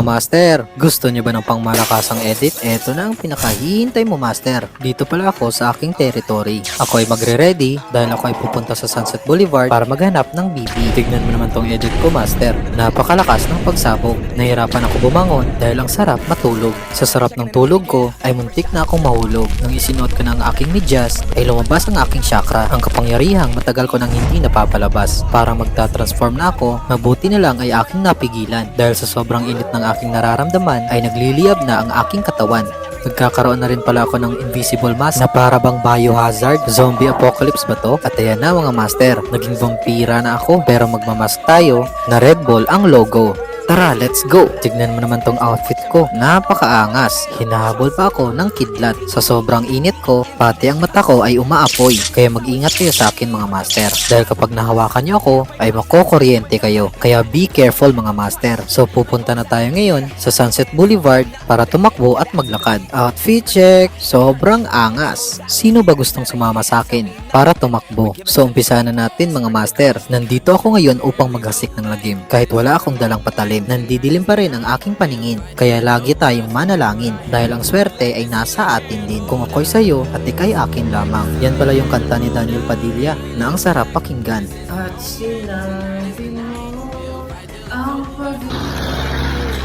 Mga master, gusto niyo ba ng pangmalakasang edit? Eto na ang pinakahihintay mo, master. Dito pala ako sa aking territory. Ako ay magre-ready dahil ako ay pupunta sa Sunset Boulevard para maghanap ng BB. Tignan mo naman tong edit ko, master. Napakalakas ng pagsabog. Nahirapan ako bumangon dahil ang sarap matulog. Sa sarap ng tulog ko ay muntik na akong mahulog. Nang isinuot ko ng aking medyas ay lumabas ang aking chakra. Ang kapangyarihang matagal ko nang hindi napapalabas. Para magta-transform na ako, mabuti na lang ay aking napigilan dahil sa sobrang init ng aking nararamdaman ay nagliliyab na ang aking katawan. Nagkakaroon na rin pala ako ng invisible mask na para bang biohazard. Zombie apocalypse ba to? At ayan na mga master, naging vampira na ako pero magmamask tayo na Red Bull ang logo. Tara, let's go! Tignan mo naman tong outfit ko. Napakaangas. Hinahabol pa ako ng kidlat. Sa sobrang init ko, pati ang mata ko ay umaapoy. Kaya mag-ingat kayo sa akin mga master. Dahil kapag nahawakan nyo ako, ay makokuryente kayo. Kaya be careful mga master. So pupunta na tayo ngayon sa Sunset Boulevard para tumakbo at maglakad. Outfit check! Sobrang angas. Sino ba gustong sumama sa akin para tumakbo? So umpisa na natin mga master. Nandito ako ngayon upang maghasik ng lagim. Kahit wala akong dalang patalim, nandidilim pa rin ang aking paningin. Kaya lagi tayong manalangin dahil ang swerte ay nasa atin din. Kung ako'y sa'yo at ika'y akin lamang. Yan pala yung kanta ni Daniel Padilla na ang sarap pakinggan. At sinabi mo ang pag-ibig,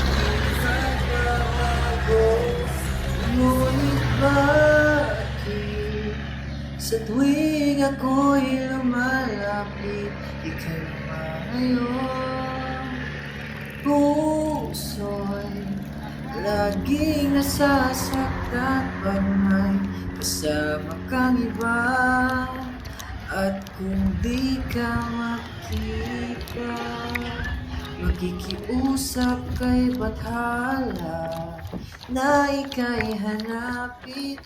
ngunit bakit sa tuwing ako'y lumalapit, ika'y lumayo. Puso'y laging nasasaktan pag may kasama kang iba. At kung di ka makita, makikiusap kay bathala na ika'y hanapin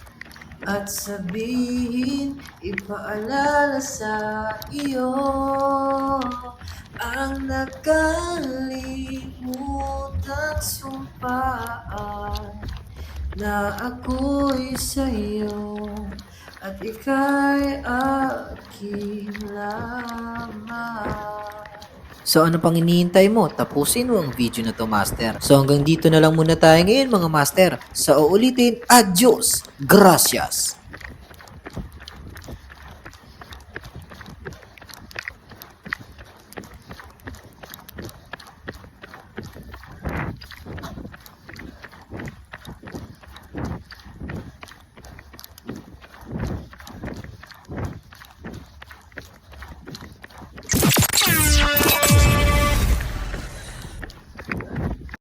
at sabihin, ipaalala sa iyo ang nakalimutang sumpaan na ako'y sa'yo at ika'y akin lamang. So ano pang hinihintay mo? Tapusin mo ang video na to, master. So hanggang dito na lang muna tayo ngayon mga master. Sa uulitin, adios! Gracias!